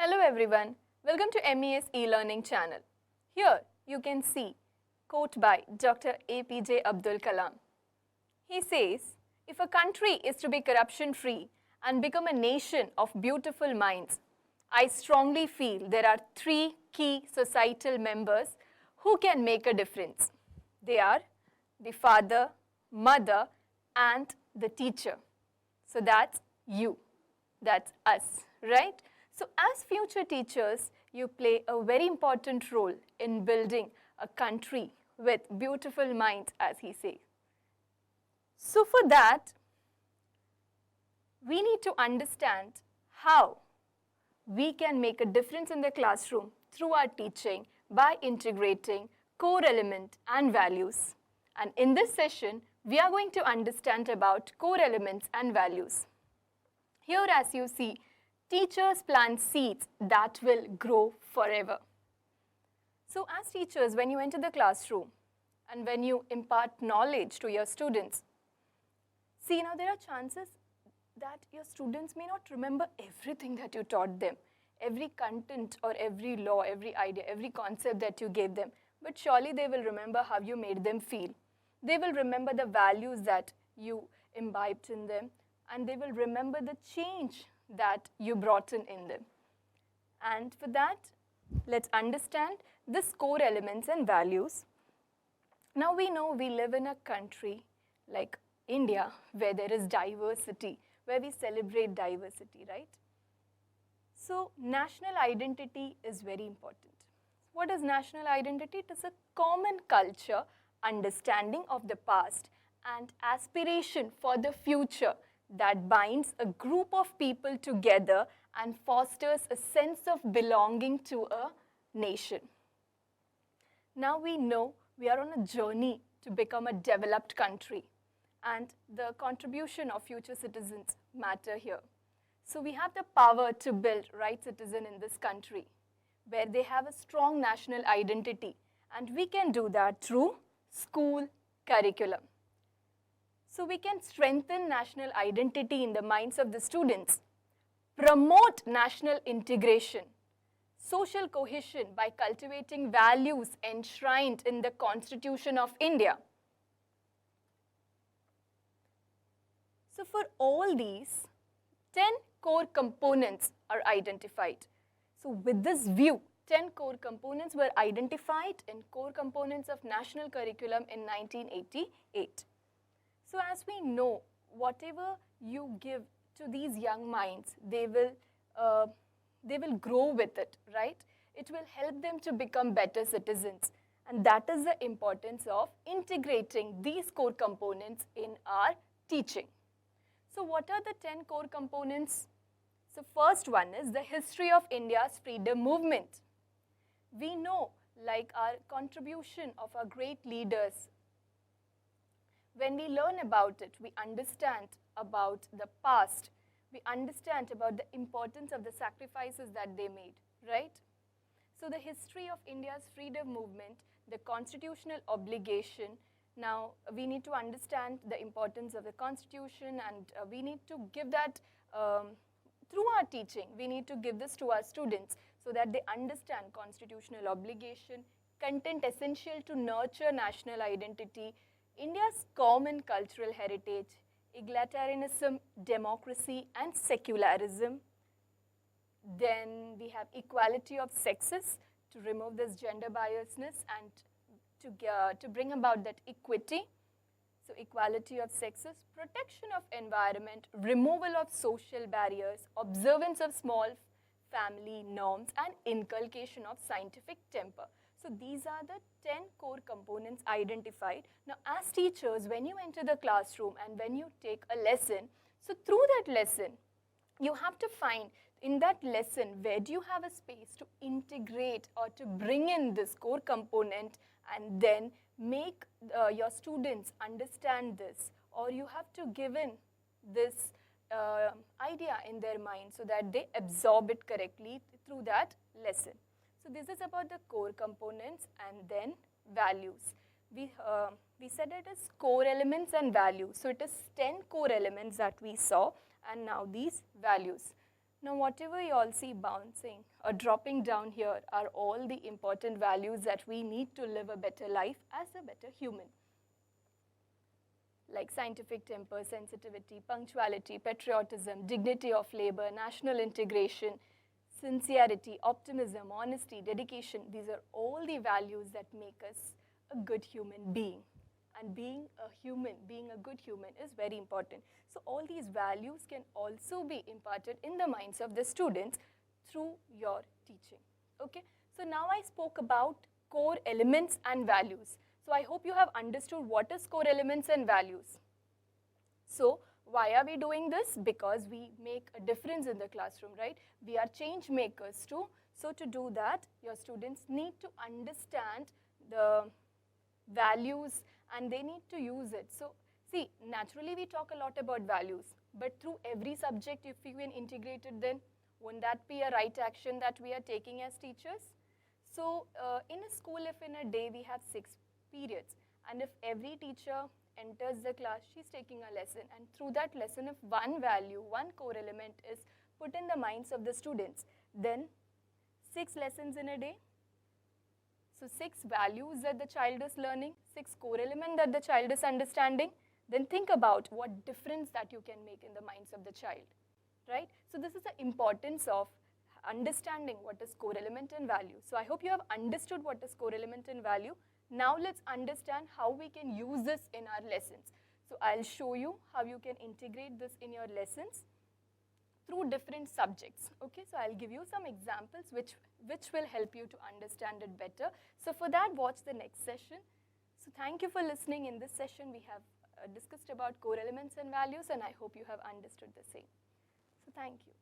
Hello everyone, welcome to MES e-learning channel. Here you can see quote by Dr. APJ Abdul Kalam. He says, if a country is to be corruption free and become a nation of beautiful minds, I strongly feel there are three key societal members who can make a difference. They are the father, mother and the teacher. So that's you, that's us, right? So as future teachers, you play a very important role in building a country with beautiful minds, as he says. So for that, we need to understand how we can make a difference in the classroom through our teaching by integrating core element and values. And in this session, we are going to understand about core elements and values. Here, as you see, teachers plant seeds that will grow forever. So as teachers, when you enter the classroom and when you impart knowledge to your students, see now there are chances that your students may not remember everything that you taught them, every content or every law, every idea, every concept that you gave them, but surely they will remember how you made them feel. They will remember the values that you imbibed in them, and they will remember the change that you brought in them. And for that, let's understand this core elements and values. Now we know we live in a country like India where there is diversity, where we celebrate diversity, right? So national identity is very important. What is national identity? It is a common culture, understanding of the past and aspiration for the future that binds a group of people together and fosters a sense of belonging to a nation. Now we know we are on a journey to become a developed country, and the contribution of future citizens matter here. So we have the power to build right citizen in this country where they have a strong national identity, and we can do that through school curriculum. So we can strengthen national identity in the minds of the students, promote national integration, social cohesion by cultivating values enshrined in the Constitution of India. So for all these, 10 core components are identified. So with this view, 10 core components were identified in core components of national curriculum in 1988. So as we know, whatever you give to these young minds, they will grow with it, right? It will help them to become better citizens. And that is the importance of integrating these core components in our teaching. So what are the 10 core components? So first one is the history of India's freedom movement. We know, like our contribution of our great leaders, when we learn about it, we understand about the past, we understand about the importance of the sacrifices that they made, right? So the history of India's freedom movement, the constitutional obligation. Now we need to understand the importance of the constitution, and we need to give that through our teaching. We need to give this to our students so that they understand constitutional obligation, content essential to nurture national identity, India's common cultural heritage, egalitarianism, democracy and secularism. Then we have equality of sexes to remove this gender biasness and to bring about that equity. So equality of sexes, protection of environment, removal of social barriers, observance of small family norms and inculcation of scientific temper. So these are the 10 core components identified. Now as teachers, when you enter the classroom and when you take a lesson, so through that lesson, you have to find in that lesson where do you have a space to integrate or to bring in this core component and then make your students understand this, or you have to give in this idea in their mind so that they absorb it correctly through that lesson. So this is about the core components and then values. We said it is core elements and values. So it is 10 core elements that we saw, and now these values. Now, whatever you all see bouncing or dropping down here are all the important values that we need to live a better life as a better human. Like scientific temper, sensitivity, punctuality, patriotism, dignity of labor, national integration, sincerity, optimism, honesty, dedication. These are all the values that make us a good human being. And being a good human is very important. So all these values can also be imparted in the minds of the students through your teaching. Okay? So now I spoke about core elements and values. So I hope you have understood what is core elements and values. So why are we doing this? Because we make a difference in the classroom, right? We are change makers too. So to do that, your students need to understand the values and they need to use it. So see, naturally we talk a lot about values, but through every subject, if you can integrate it, then won't that be a right action that we are taking as teachers? So in a school, if in a day we have 6 periods, and if every teacher enters the class, she's taking a lesson, and through that lesson, if one value, one core element is put in the minds of the students, then 6 lessons in a day. So 6 values that the child is learning, 6 core elements that the child is understanding. Then think about what difference that you can make in the minds of the child, right? So this is the importance of understanding what is core element and value. So I hope you have understood what is core element and value. Now let's understand how we can use this in our lessons. So I'll show you how you can integrate this in your lessons through different subjects. Okay, so I'll give you some examples which will help you to understand it better. So for that, watch the next session. So thank you for listening. In this session, we have discussed about core elements and values, and I hope you have understood the same. So thank you.